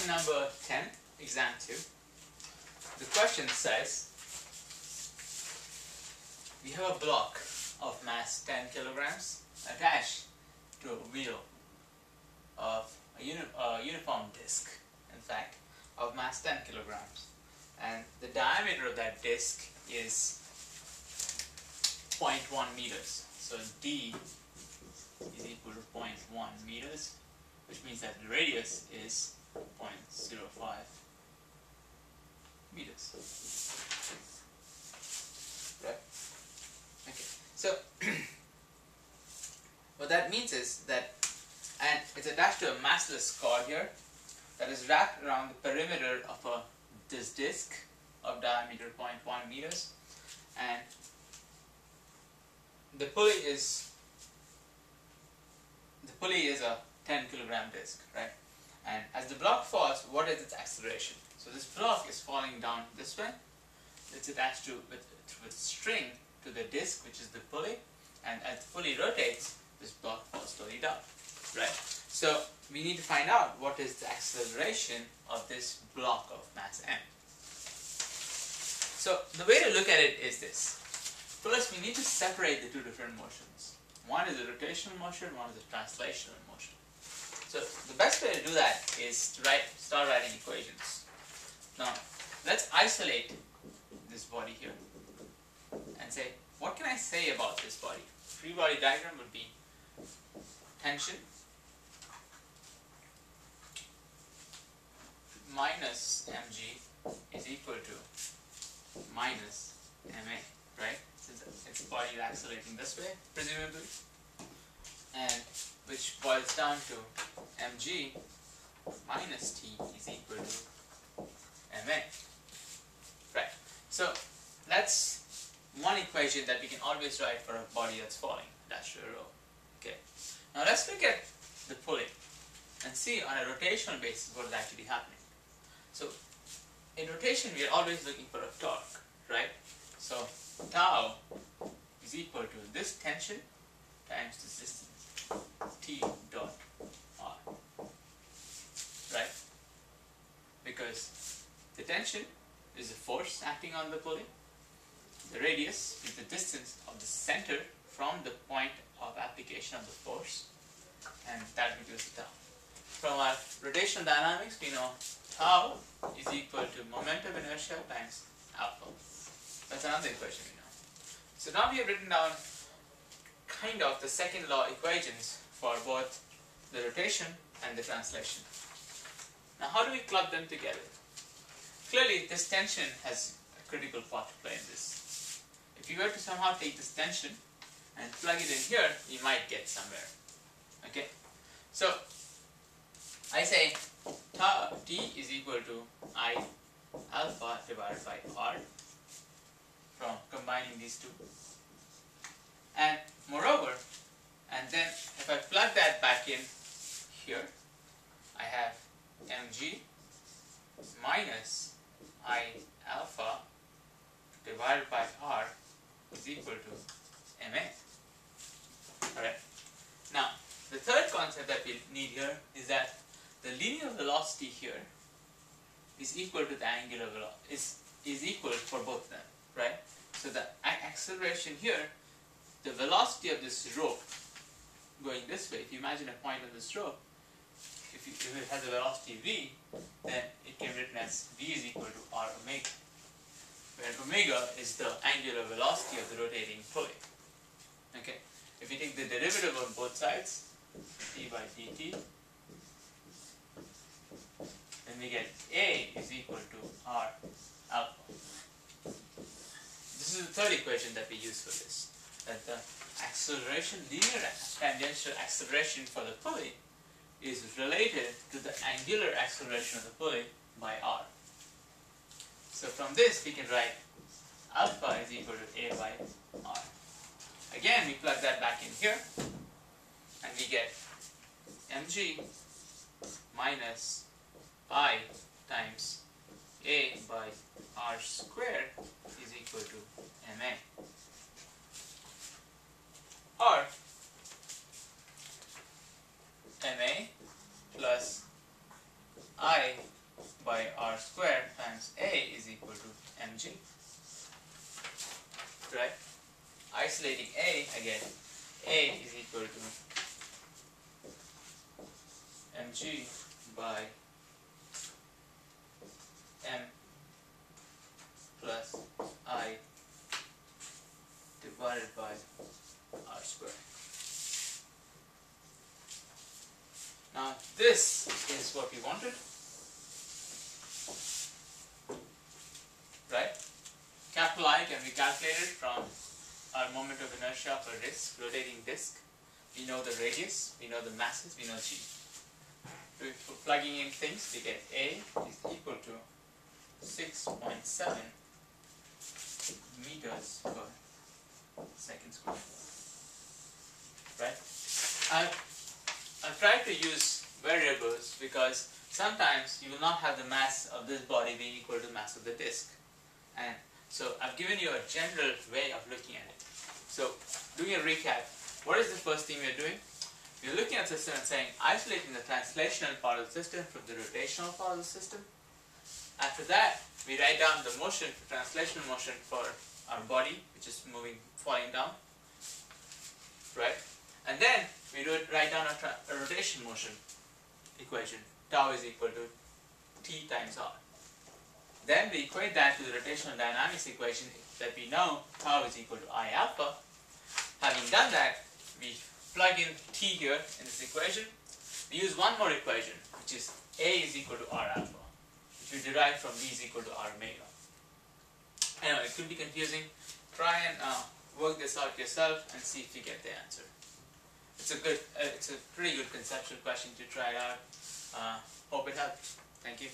Question number 10, exam 2. The question says, we have a block of mass 10 kilograms attached to a wheel of a uniform disc, in fact, of mass 10 kilograms. And the diameter of that disc is 0.1 meters. So D is equal to 0.1 meters, which means that the radius is 0.05 meters. Right? Okay. So what that means is that, and it's attached to a massless cord here that is wrapped around the perimeter of this disc of diameter 0.1 meters, and the pulley is a 10 kilogram disc, right? And as the block falls, what is its acceleration? So this block is falling down this way. It's attached to with string to the disc, which is the pulley, and as the pulley rotates, this block falls slowly down, right? So we need to find out what is the acceleration of this block of mass m. So the way to look at it is this. First, we need to separate the two different motions. One is a rotational motion, one is a translational motion. So the best way to do that is to start writing equations. Now, let's isolate this body here and say, what can I say about this body? Free body diagram would be tension minus mg is equal to minus ma, right? Since its body is accelerating this way, presumably, and which boils down to mg minus t is equal to ma, right? So that's one equation that we can always write for a body that's falling attached to a row. Okay. Now let's look at the pulley and see on a rotational basis what is actually happening. So in rotation, we are always looking for a torque, right? So tau is equal to this tension times this distance, T dot R, right? Because the tension is the force acting on the pulley. The radius is the distance of the center from the point of application of the force, and that gives tau. From our rotational dynamics, we know tau is equal to momentum inertia times alpha. That's another equation we know. So now we have written down kind of the second law equations for both the rotation and the translation. Now how do we club them together? Clearly this tension has a critical part to play in this. If you were to somehow take this tension and plug it in here, you might get somewhere. Okay? So I say tau T is equal to I alpha divided by R from combining these two. And moreover, and then if I plug that back in here, I have mg minus I alpha divided by R is equal to ma. Alright. Now, the third concept that we need here is that the linear velocity here is equal to the angular velocity, is equal for both of them, right? So the acceleration here, the velocity of this rope going this way, if you imagine a point on this rope, if it has a velocity v, then it can be written as v is equal to r omega, where omega is the angular velocity of the rotating pulley. Okay? If you take the derivative on both sides, d by dt, then we get A is equal to R alpha. This is the third equation that we use for this. That the acceleration, linear tangential acceleration for the pulley is related to the angular acceleration of the pulley by R. So from this we can write alpha is equal to A by R. Again, we plug that back in here and we get mg minus I times A by R squared is equal to ma. Or ma plus I by r squared times A is equal to mg. Right? Isolating A again, A is equal to mg by m plus I divided by r squared. Now this is what we wanted, right? Capital I can be calculated from our moment of inertia of a disk, rotating disk. We know the radius, we know the masses, we know g. For plugging in things, we get A is equal to 6.7 meters per second squared. Right? I've tried to use variables because sometimes you will not have the mass of this body being equal to the mass of the disk. And so I've given you a general way of looking at it. So doing a recap, what is the first thing we're doing? We're looking at the system and saying, isolating the translational part of the system from the rotational part of the system. After that, we write down the motion, translational motion for our body, which is moving, falling down, right? And then we write down a rotation motion equation. Tau is equal to T times R. Then we equate that to the rotational dynamics equation that we know tau is equal to I alpha. Having done that, we plug in T here in this equation. We use one more equation, which is A is equal to R alpha, which we derive from B is equal to R omega. Anyway, it could be confusing. Try and work this out yourself and see if you get the answer. It's a pretty good conceptual question to try it out. Hope it helped. Thank you.